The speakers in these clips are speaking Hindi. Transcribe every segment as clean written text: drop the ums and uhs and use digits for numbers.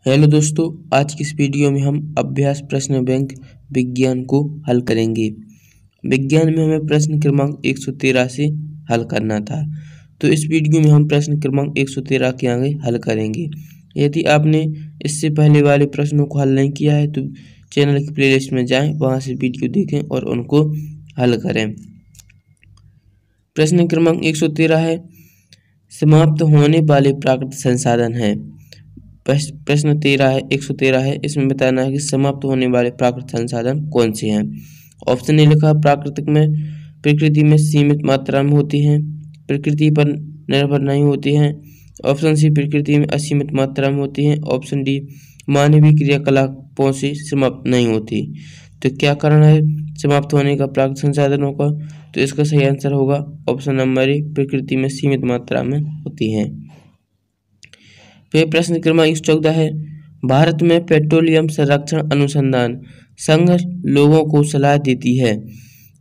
हेलो दोस्तों, आज की इस वीडियो में हम अभ्यास प्रश्न बैंक विज्ञान को हल करेंगे। विज्ञान में हमें प्रश्न क्रमांक 113 से हल करना था, तो इस वीडियो में हम प्रश्न क्रमांक 113 के आगे हल करेंगे। यदि आपने इससे पहले वाले प्रश्नों को हल नहीं किया है तो चैनल की प्लेलिस्ट में जाएं, वहां से वीडियो देखें और उनको हल करें। प्रश्न क्रमांक 113 है, समाप्त होने वाले प्राकृतिक संसाधन हैं। प्रश्न 113 है, इसमें बताना है कि समाप्त होने वाले प्राकृतिक संसाधन कौन से हैं। ऑप्शन ए लिखा, प्राकृतिक में प्रकृति में सीमित मात्रा में होती हैं, प्रकृति पर निर्भर नहीं होती हैं। ऑप्शन सी, प्रकृति में असीमित मात्रा में होती हैं। ऑप्शन डी, मानवीय क्रियाकलापों से समाप्त नहीं होती। तो क्या कारण है समाप्त होने का प्राकृतिक संसाधनों का? तो इसका सही आंसर होगा ऑप्शन नंबर ए, प्रकृति में सीमित मात्रा में होती हैं। फिर प्रश्न क्रमांक 114 है, भारत में पेट्रोलियम संरक्षण अनुसंधान संघ लोगों को सलाह देती है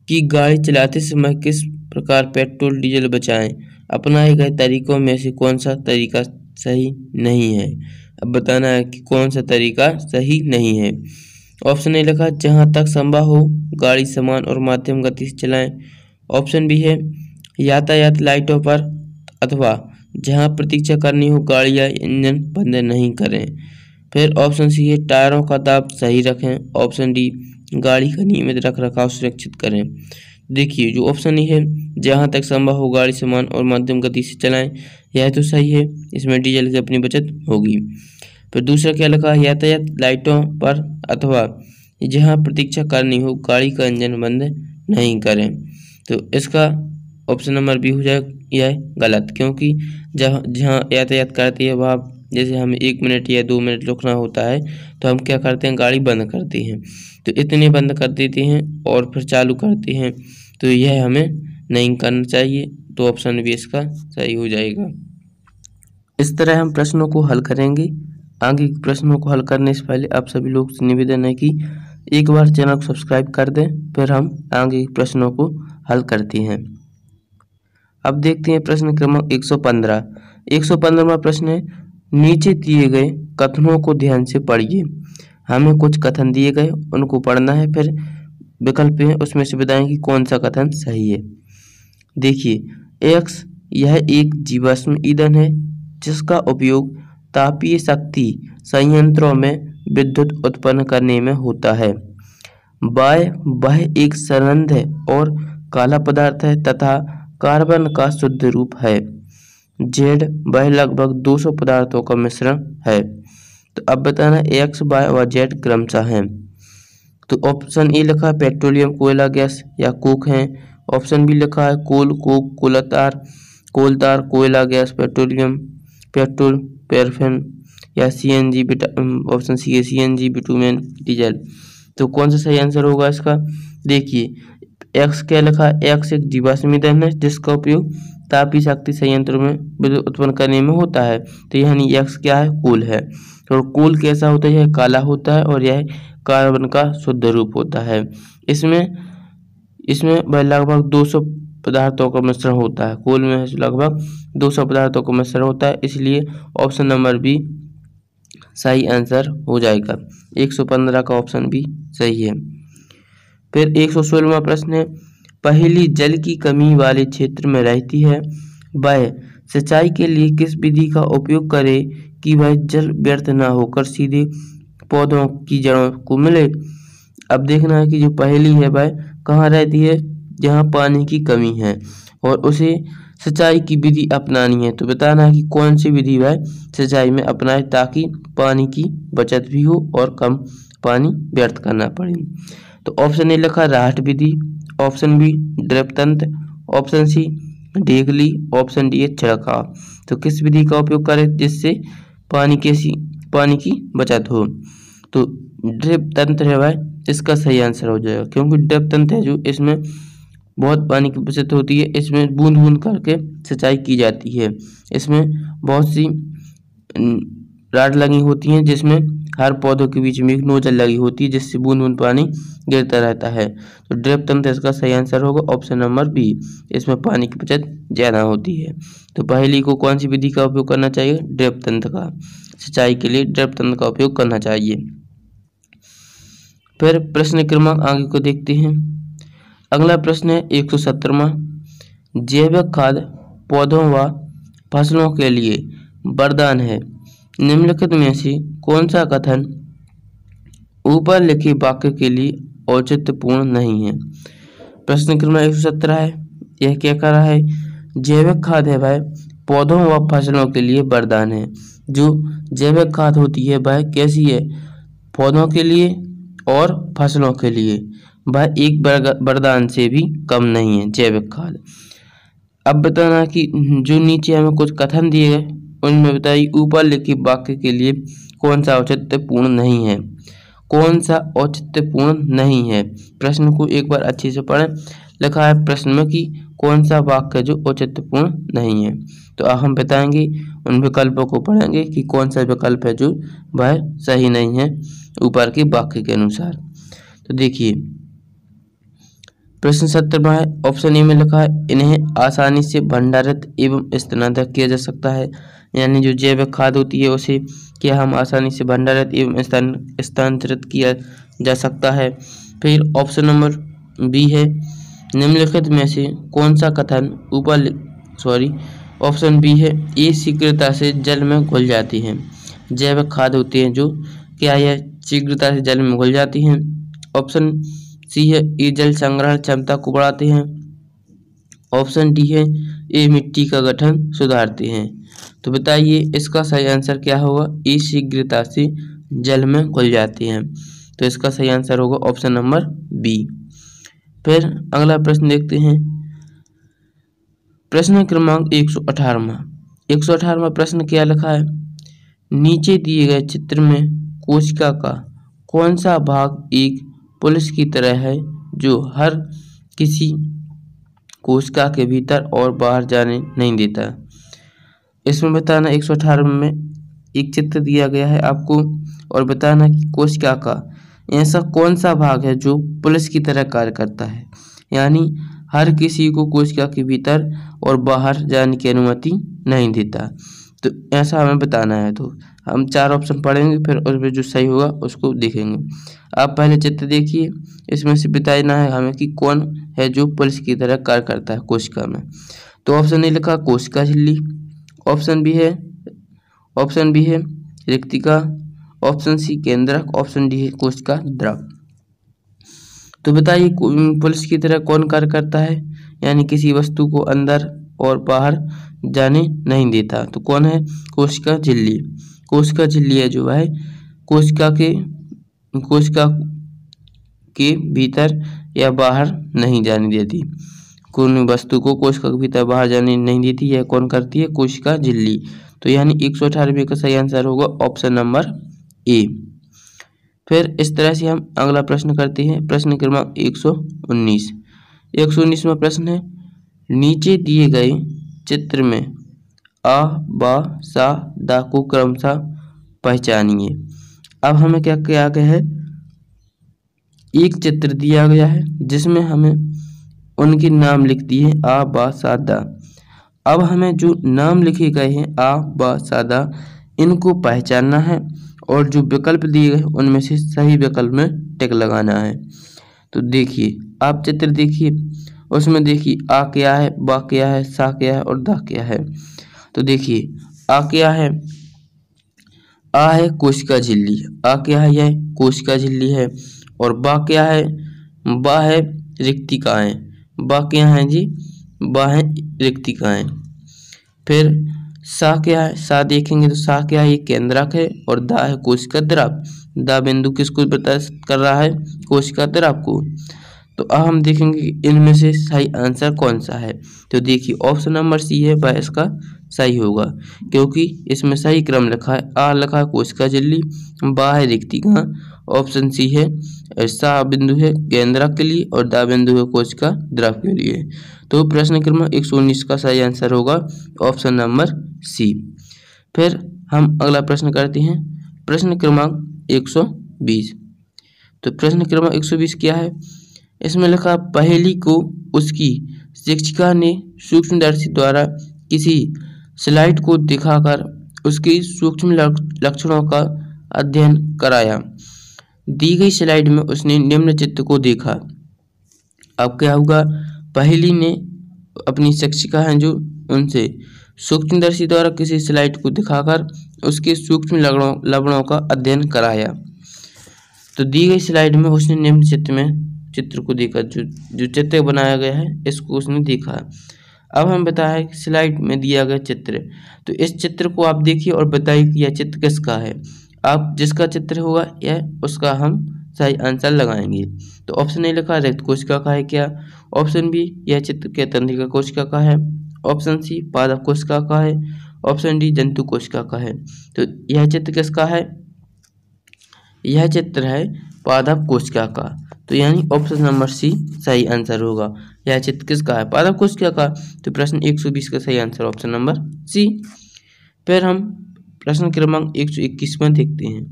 कि गाड़ी चलाते समय किस प्रकार पेट्रोल डीजल बचाएं। अपनाए गए तरीकों में से कौन सा तरीका सही नहीं है। अब बताना है कि कौन सा तरीका सही नहीं है। ऑप्शन ए लिखा, जहां तक संभव हो गाड़ी समान और मध्यम गति से चलाएं। ऑप्शन बी है, यातायात लाइटों पर अथवा जहां प्रतीक्षा करनी हो गाड़ी या इंजन बंद नहीं करें। फिर ऑप्शन सी है, टायरों का दाब सही रखें। ऑप्शन डी, गाड़ी का नियमित रखरखाव सुरक्षित करें। देखिए, जो ऑप्शन है जहां तक संभव हो गाड़ी समान और मध्यम गति से चलाएं, यह तो सही है, इसमें डीजल की अपनी बचत होगी। फिर दूसरा क्या लिखा, यातायात लाइटों पर अथवा जहां प्रतीक्षा करनी हो गाड़ी का इंजन बंद नहीं करें। तो इसका ऑप्शन नंबर बी हो जाए यह गलत, क्योंकि जहाँ यातायात करती है वहाँ जैसे हमें 1 मिनट या 2 मिनट रुकना होता है तो हम क्या करते हैं, गाड़ी बंद करते हैं। तो इतने बंद कर देते हैं और फिर चालू करते हैं, तो यह हमें नहीं करना चाहिए। तो ऑप्शन बी इसका सही हो जाएगा। इस तरह हम प्रश्नों को हल करेंगे। आगे के प्रश्नों को हल करने से पहले आप सभी लोग से निवेदन है कि एक बार चैनल को सब्सक्राइब कर दें, फिर हम आगे के प्रश्नों को हल करते हैं। अब देखते हैं प्रश्न क्रमांक 115। 115वां प्रश्न है, नीचे दिए गए कथनों को ध्यान से पढ़िए। हमें कुछ कथन दिए गए, उनको पढ़ना है, फिर विकल्प हैं उसमें से बताएं कि कौन सा कथन सही है। देखिए, एक्स, यह एक जीवाश्म ईंधन है जिसका उपयोग तापीय शक्ति संयंत्रों में विद्युत उत्पन्न करने में होता है। वाय, वह एक संरंध्र है और काला पदार्थ है तथा कार्बन का शुद्ध रूप है। जेड, वह लगभग 200 पदार्थों का मिश्रण है। तो अब बताना एक्स, वाई और जेड क्रमशः हैं। तो ऑप्शन ए लिखा है पेट्रोलियम, कोयला, गैस या कोक है। ऑप्शन बी लिखा है कोल, कोक, कोलतार, कोयला, गैस, पेट्रोलियम, पेट्रोल, पैराफिन या सीएनजी। ऑप्शन सी है सीएनजी, बिटुमेन, डीजल। तो कौन सा सही आंसर होगा इसका? देखिए, एक्स क्या लिखा है, एक्स एक जीवाश्म ईंधन है जिसका उपयोग तापीय शक्ति संयंत्रों में विद्युत उत्पन्न करने में होता है। तो यानी एक्स क्या है, कोल है। और कोल कैसा होता है, यह काला होता है और यह कार्बन का शुद्ध रूप होता है। इसमें वह लगभग 200 पदार्थों का मिश्रण होता है। कोल में लगभग 200 पदार्थों का मिश्रण होता है, इसलिए ऑप्शन नंबर बी सही आंसर हो जाएगा। 115 का ऑप्शन बी सही है। फिर 116वां प्रश्न है, पहेली जल की कमी वाले क्षेत्र में रहती है, वह सिंचाई के लिए किस विधि का उपयोग करे कि वह जल व्यर्थ न होकर सीधे पौधों की जड़ों को मिले। अब देखना है कि जो पहेली है वह कहाँ रहती है, जहाँ पानी की कमी है और उसे सिंचाई की विधि अपनानी है। तो बताना है कि कौन सी विधि वह सिंचाई में अपनाए ताकि पानी की बचत भी हो और कम पानी व्यर्थ करना पड़े। तो ऑप्शन ए लिखा राहट विधि। ऑप्शन बी ड्रिप तंत्र। ऑप्शन सी डेगली। ऑप्शन डी है छिड़काव। तो किस विधि का उपयोग करें जिससे पानी की बचत हो? तो ड्रिप तंत्र है वह इसका सही आंसर हो जाएगा, क्योंकि ड्रिप तंत्र है जो इसमें बहुत पानी की बचत होती है। इसमें बूंद बूंद करके सिंचाई की जाती है। इसमें बहुत सी राड लगी होती हैं जिसमें हर पौधों के बीच में एक नोजल लगी होती है जिससे बूंद बूंद पानी गिरता रहता है। तो ड्रिप तंत्र इसका सही आंसर होगा ऑप्शन नंबर बी, इसमें पानी की बचत ज़्यादा होती है। तो पहेली को कौन सी विधि का उपयोग करना चाहिए? ड्रिप तंत्र का। सिंचाई के लिए ड्रिप तंत्र का उपयोग करना चाहिए। फिर प्रश्न क्रमांक आगे को देखते हैं। अगला प्रश्न है 117वां, जैविक खाद पौधों व फसलों के लिए वरदान है, निम्नलिखित में से कौन सा कथन ऊपर लिखे वाक्य के लिए औचित्यपूर्ण नहीं है। प्रश्न क्रमांक 117 है, यह क्या कह रहा है, जैविक खाद है वह पौधों व फसलों के लिए वरदान है। जो जैविक खाद होती है वह कैसी है, पौधों के लिए और फसलों के लिए, वह एक वरदान से भी कम नहीं है जैविक खाद। अब बताना कि जो नीचे हमें कुछ कथन दिए गए उनमें बताइए ऊपर लिखे वाक्य के लिए कौन सा औचित्यपूर्ण नहीं है, कौन सा औचित्यपूर्ण नहीं है। प्रश्न को एक बार अच्छे से पढ़ें। लिखा है प्रश्न में कि कौन सा वाक्य जो औचित्यपूर्ण नहीं है, तो अब हम बताएंगे उन विकल्पों को पढ़ेंगे कि कौन सा विकल्प है जो वह सही नहीं है ऊपर के वाक्य के अनुसार। तो देखिए प्रश्न 17 है, ऑप्शन ए में लिखा है इन्हें आसानी से भंडारित एवं स्थानांतरित किया जा सकता है, यानी जो जैविक खाद होती है उसे क्या हम आसानी से भंडारित एवं स्थानांतरित किया जा सकता है। फिर ऑप्शन नंबर बी है, निम्नलिखित में से कौन सा कथन ऑप्शन बी है, ये शीघ्रता से जल में घुल जाती हैं। जैविक खाद होती हैं जो क्या यह शीघ्रता से जल में घुल जाती हैं। ऑप्शन सी है, ये जल संग्रहण क्षमता को बढ़ाते हैं। ऑप्शन डी है, ये मिट्टी का गठन सुधारते हैं। तो बताइए इसका सही आंसर क्या होगा, ये शीघ्रता से जल में घुल जाती हैं। तो इसका सही आंसर होगा ऑप्शन नंबर बी। फिर अगला प्रश्न देखते हैं। प्रश्न क्रमांक 118वां प्रश्न क्या लिखा है, नीचे दिए गए चित्र में कोशिका का कौन सा भाग एक पुलिस की तरह है जो हर किसी कोशिका के भीतर और बाहर जाने नहीं देता। इसमें बताना 118 में एक चित्र दिया गया है आपको और बताना कि कोशिका का ऐसा कौन सा भाग है जो पुलिस की तरह कार्य करता है, यानी हर किसी को कोशिका के भीतर और बाहर जाने की अनुमति नहीं देता। तो ऐसा हमें बताना है। तो हम 4 ऑप्शन पढ़ेंगे फिर उसमें जो सही होगा उसको देखेंगे। आप पहले चित्र देखिए, इसमें से बताना है हमें कि कौन है जो पुलिस की तरह कार्य करता है कोशिका में। तो ऑप्शन ए लिखा कोशिका झिल्ली, ऑप्शन बी है रिक्तिका, ऑप्शन सी केंद्रक, ऑप्शन डी है कोशिका द्रव। तो बताइए पुलिस की तरह कौन कार्य करता है, यानी किसी वस्तु को अंदर और बाहर जाने नहीं देता। तो कौन है, कोशिका झिल्ली। कोशिका झिल्ली है जो है कोशिका के भीतर या बाहर नहीं जाने देती, कोई वस्तु को कोशिका के भीतर बाहर जाने नहीं देती। यह कौन करती है, कोशिका झिल्ली। तो यानी 118 का सही आंसर होगा ऑप्शन नंबर ए। फिर इस तरह से हम अगला प्रश्न करते हैं। प्रश्न क्रमांक 119वां प्रश्न है, नीचे दिए गए चित्र में आ, बा, सा, दा को क्रमशः पहचानिए। अब हमें क्या किया गया है, एक चित्र दिया गया है जिसमें हमें उनके नाम लिख दिए आ, बा, सा, दा। अब हमें जो नाम लिखे गए हैं आ, बा, सा, दा, इनको पहचानना है और जो विकल्प दिए गए उनमें से सही विकल्प में टिक लगाना है। तो देखिए आप चित्र देखिए, उसमें देखिए आ क्या है, बा क्या है, सा क्या है और दा क्या है। तो देखिए आ क्या है, आ है कोशिका झिल्ली, आ क्या है, यह कोशिका झिल्ली है। और बा क्या है, बा है रिक्तिकाएं, बा क्या है जी, बा है रिक्तिकाएं। फिर सा क्या है, सा देखेंगे तो सा क्या है, ये केंद्रक है। और दा है कोशिका द्रव, दा बिंदु किसको बता कर रहा है, कोशिका द्रव को। तो अब हम देखेंगे इनमें से सही आंसर कौन सा है। तो देखिए ऑप्शन नंबर सी है वह इसका सही होगा, क्योंकि इसमें सही क्रम लिखा है। आ लिखा है कोशिका झिल्ली, बा है रिक्तिका, ऑप्शन सी है सा बिंदु है केंद्रक के लिए और दा बिंदु है कोशिका द्रव के लिए। तो प्रश्न क्रमांक 119 का सही आंसर होगा ऑप्शन नंबर सी। फिर हम अगला प्रश्न करते हैं। प्रश्न क्रमांक 120। तो प्रश्न क्रमांक 120 क्या है, इसमें लिखा पहेली को उसकी शिक्षिका ने सूक्ष्मदर्शी द्वारा किसी स्लाइड को दिखाकर उसके सूक्ष्म लक्षणों का अध्ययन कराया। दी गई स्लाइड में उसने निम्न चित्र को देखा। अब क्या होगा, पहेली ने अपनी शिक्षिका हैं जो उनसे सूक्ष्मदर्शी द्वारा किसी स्लाइड को दिखाकर उसके सूक्ष्म लवणों का अध्ययन कराया। तो दी गई स्लाइड में उसने निम्न चित्र को देखा, जो चित्र बनाया गया है इसको उसने देखा। अब हम बताया कि स्लाइड में दिया गया चित्र, तो इस चित्र को आप देखिए और बताइए कि यह चित्र किसका है। आप जिसका चित्र होगा यह उसका हम सही आंसर लगाएंगे। तो ऑप्शन ए लिखा रिक्त कोशिका का है क्या, ऑप्शन बी यह चित्र क्या तंत्रिका कोशिका का है, ऑप्शन सी पादप कोशिका का है, ऑप्शन डी जंतु कोशिका का है। तो यह चित्र किसका है, यह चित्र है पादप कोशिका का। तो यानी ऑप्शन नंबर सी सही आंसर होगा। यह चित्र किसका है, पादप कोशिका का। तो प्रश्न 120 का सही आंसर ऑप्शन नंबर सी। फिर हम प्रश्न क्रमांक 121 में देखते हैं।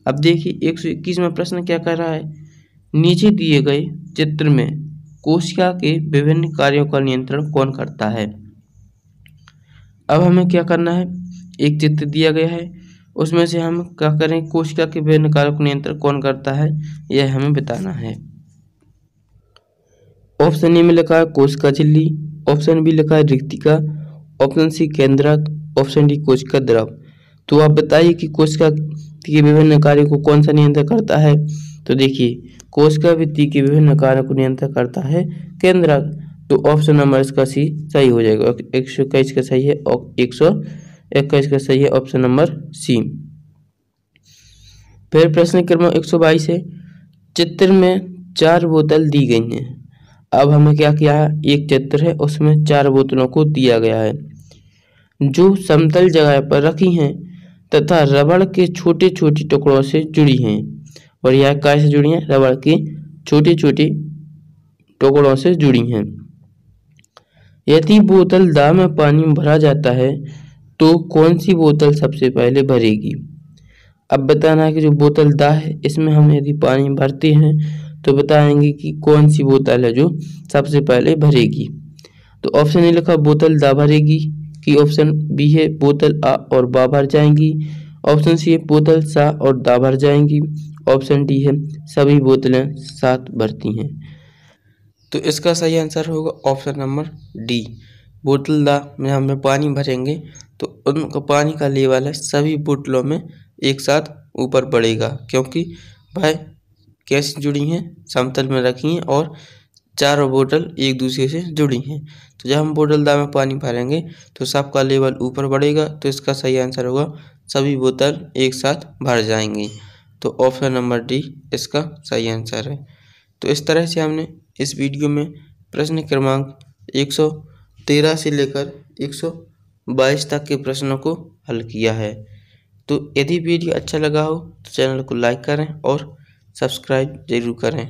अब देखिए 121 में प्रश्न क्या कर रहा है, नीचे दिए गए चित्र में कोशिका के विभिन्न कार्यों का नियंत्रण कौन करता है। अब हमें क्या करना है, एक चित्र दिया गया है उसमें से हम क्या करें, कोशिका के विभिन्न कार्यों का नियंत्रण कौन करता है यह हमें बताना है। ऑप्शन ए में लिखा है कोशिका झिल्ली, ऑप्शन बी लिखा है रिक्तिका, ऑप्शन सी केंद्रक, ऑप्शन डी कोशिका द्रव। तो आप बताइए कि कोशिका के विभिन्न कार्यों को कौन सा नियंत्रण करता है। तो देखिए कोशिका भित्ति के विभिन्न कार्यों को नियंत्रण करता है केंद्रक। तो ऑप्शन नंबर इसका सी सही हो जाएगा। 121 का सही है और 121 का सही है ऑप्शन नंबर सी। फिर प्रश्न क्रमांक 122 है, चित्र में 4 बोतल दी गई हैं। अब हमें क्या किया है, एक चित्र है उसमें 4 बोतलों को दिया गया है जो समतल जगह पर रखी हैं तथा रबड़ के छोटे छोटे टुकड़ों से जुड़ी हैं। और यह कैसे जुड़ी हैं, रबड़ के छोटे छोटे टुकड़ों से जुड़ी हैं। यदि बोतल दाह में पानी भरा जाता है तो कौन सी बोतल सबसे पहले भरेगी। अब बताना है कि जो बोतल दाह है इसमें हम यदि पानी भरते हैं तो बताएंगे कि कौन सी बोतल है जो सबसे पहले भरेगी। तो ऑप्शन ए लिखा बोतल दा भरेगी, कि ऑप्शन बी है बोतल आ और बा भर जाएंगी, ऑप्शन सी है बोतल सा और दा भर जाएंगी, ऑप्शन डी है सभी बोतलें साथ भरती हैं। तो इसका सही आंसर होगा ऑप्शन नंबर डी, बोतल दा में हम पानी भरेंगे तो उनका पानी का लेवल है सभी बोतलों में एक साथ ऊपर बढ़ेगा, क्योंकि वह कैसे जुड़ी हैं, समतल में रखी हैं और चारों बोतल एक दूसरे से जुड़ी हैं। तो जब हम बोतल दा में पानी भरेंगे तो सबका लेवल ऊपर बढ़ेगा। तो इसका सही आंसर होगा सभी बोतल एक साथ भर जाएंगी। तो ऑप्शन नंबर डी इसका सही आंसर है। तो इस तरह से हमने इस वीडियो में प्रश्न क्रमांक 113 से लेकर 122 तक के प्रश्नों को हल किया है। तो यदि वीडियो अच्छा लगा हो तो चैनल को लाइक करें और सब्सक्राइब जरूर करें।